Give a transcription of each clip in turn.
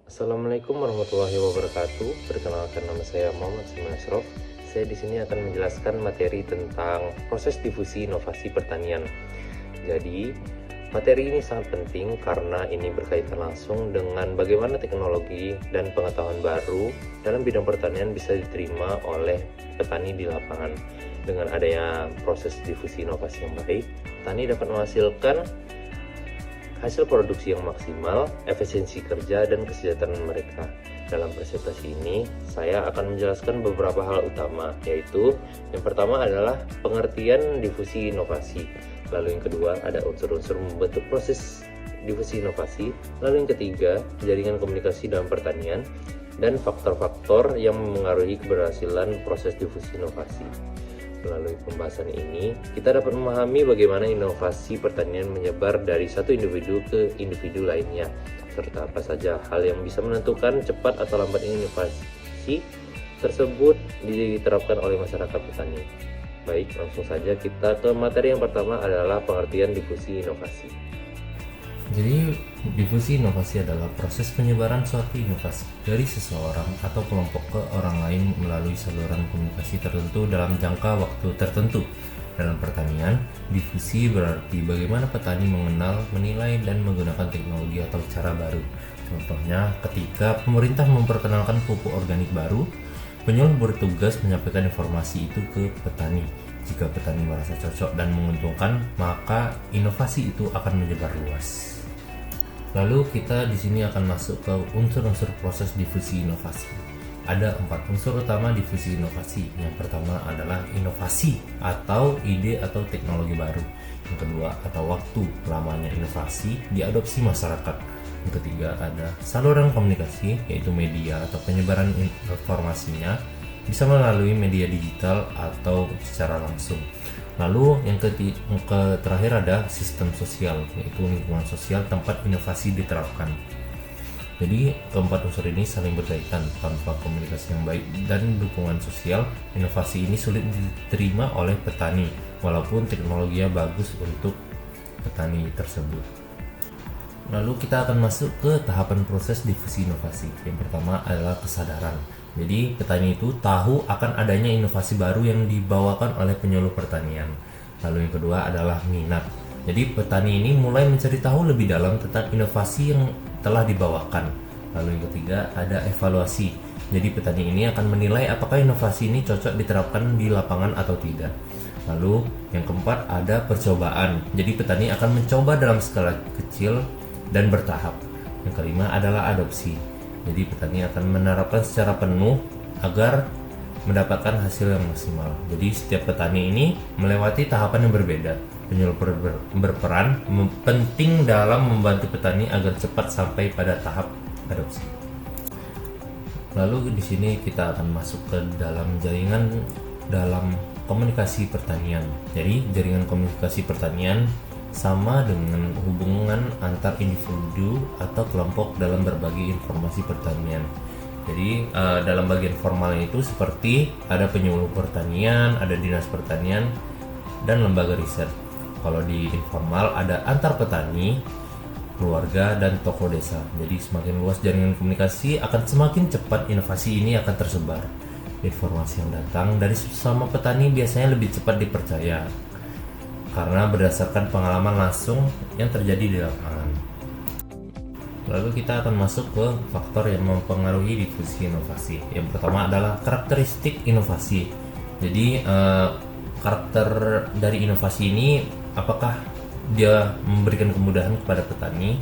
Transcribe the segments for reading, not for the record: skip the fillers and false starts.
Assalamualaikum warahmatullahi wabarakatuh. Perkenalkan, nama saya Muhammad Siman Ashraf. Saya di sini akan menjelaskan materi tentang proses difusi inovasi pertanian. Jadi, materi ini sangat penting karena ini berkaitan langsung dengan bagaimana teknologi dan pengetahuan baru dalam bidang pertanian bisa diterima oleh petani di lapangan. Dengan adanya proses difusi inovasi yang baik, petani dapat menghasilkan hasil produksi yang maksimal, efisiensi kerja, dan kesejahteraan mereka. Dalam presentasi ini, saya akan menjelaskan beberapa hal utama, yaitu yang pertama adalah pengertian difusi inovasi, lalu yang kedua ada unsur-unsur membentuk proses difusi inovasi, lalu yang ketiga jaringan komunikasi dalam pertanian, dan faktor-faktor yang memengaruhi keberhasilan proses difusi inovasi. Melalui pembahasan ini, kita dapat memahami bagaimana inovasi pertanian menyebar dari satu individu ke individu lainnya, serta apa saja hal yang bisa menentukan cepat atau lambatnya inovasi tersebut diterapkan oleh masyarakat petani. Baik, langsung saja kita ke materi yang pertama adalah pengertian difusi inovasi. Jadi, difusi inovasi adalah proses penyebaran suatu inovasi dari seseorang atau kelompok ke orang lain melalui saluran komunikasi tertentu dalam jangka waktu tertentu. Dalam pertanian, difusi berarti bagaimana petani mengenal, menilai, dan menggunakan teknologi atau cara baru. Contohnya, ketika pemerintah memperkenalkan pupuk organik baru, penyuluh bertugas menyampaikan informasi itu ke petani. Jika petani merasa cocok dan menguntungkan, maka inovasi itu akan menyebar luas. Lalu kita di sini akan masuk ke unsur-unsur proses difusi inovasi. Ada 4 unsur utama difusi inovasi. Yang pertama adalah inovasi atau ide atau teknologi baru. Yang kedua atau waktu lamanya inovasi diadopsi masyarakat. Yang ketiga ada saluran komunikasi, yaitu media atau penyebaran informasinya bisa melalui media digital atau secara langsung. Lalu yang terakhir ada sistem sosial, yaitu lingkungan sosial tempat inovasi diterapkan. Jadi keempat unsur ini saling berkaitan. Tanpa komunikasi yang baik dan dukungan sosial, inovasi ini sulit diterima oleh petani, walaupun teknologinya bagus untuk petani tersebut. Lalu kita akan masuk ke tahapan proses difusi inovasi. Yang pertama adalah kesadaran. Jadi petani itu tahu akan adanya inovasi baru yang dibawakan oleh penyuluh pertanian. Lalu yang kedua adalah minat. Jadi petani ini mulai mencari tahu lebih dalam tentang inovasi yang telah dibawakan. Lalu yang ketiga ada evaluasi. Jadi petani ini akan menilai apakah inovasi ini cocok diterapkan di lapangan atau tidak. Lalu yang keempat ada percobaan. Jadi petani akan mencoba dalam skala kecil dan bertahap. Yang kelima adalah adopsi. Jadi petani akan menerapkan secara penuh agar mendapatkan hasil yang maksimal. Jadi setiap petani ini melewati tahapan yang berbeda. Penyuluh berperan penting dalam membantu petani agar cepat sampai pada tahap adopsi. Lalu di sini kita akan masuk ke dalam jaringan dalam komunikasi pertanian. Jadi jaringan komunikasi pertanian sama dengan hubungan antar individu atau kelompok dalam berbagi informasi pertanian. Jadi dalam bagian formalnya itu seperti ada penyuluh pertanian, ada dinas pertanian, dan lembaga riset. Kalau di informal ada antar petani, keluarga, dan tokoh desa. Jadi semakin luas jaringan komunikasi akan semakin cepat inovasi ini akan tersebar. Informasi yang datang dari sesama petani biasanya lebih cepat dipercaya karena berdasarkan pengalaman langsung yang terjadi di lapangan. Lalu kita akan masuk ke faktor yang mempengaruhi difusi inovasi. Yang pertama adalah karakteristik inovasi. Jadi karakter dari inovasi ini apakah dia memberikan kemudahan kepada petani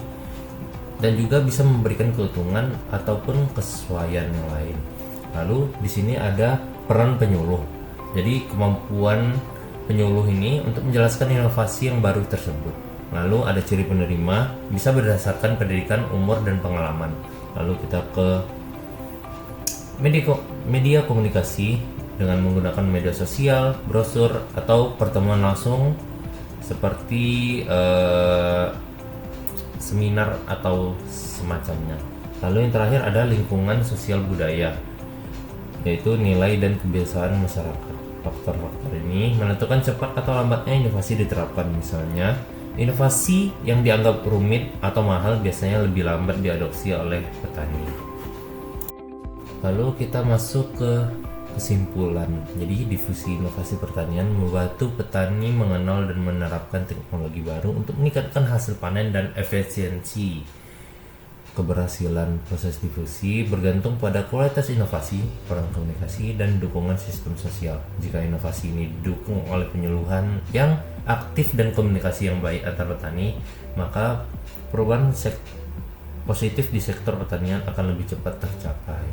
dan juga bisa memberikan keuntungan ataupun kesesuaian yang lain. Lalu di sini ada peran penyuluh. Jadi kemampuan penyuluh ini untuk menjelaskan inovasi yang baru tersebut. Lalu ada ciri penerima, bisa berdasarkan pendidikan, umur, dan pengalaman. Lalu kita ke media komunikasi dengan menggunakan media sosial, brosur, atau pertemuan langsung seperti seminar atau semacamnya. Lalu yang terakhir ada lingkungan sosial budaya, yaitu nilai dan kebiasaan masyarakat. Faktor-faktor ini menentukan cepat atau lambatnya inovasi diterapkan. Misalnya, Inovasi yang dianggap rumit atau mahal biasanya lebih lambat diadopsi oleh petani. Lalu kita masuk ke kesimpulan. Jadi difusi inovasi pertanian membantu petani mengenal dan menerapkan teknologi baru untuk meningkatkan hasil panen dan efisiensi. Keberhasilan proses difusi bergantung pada kualitas inovasi, peran komunikasi, dan dukungan sistem sosial. Jika inovasi ini didukung oleh penyuluhan yang aktif dan komunikasi yang baik antar petani, maka perubahan positif di sektor pertanian akan lebih cepat tercapai.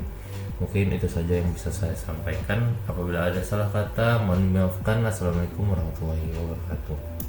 Mungkin itu saja yang bisa saya sampaikan. Apabila ada salah kata, mohon dimaafkan. Assalamualaikum warahmatullahi wabarakatuh.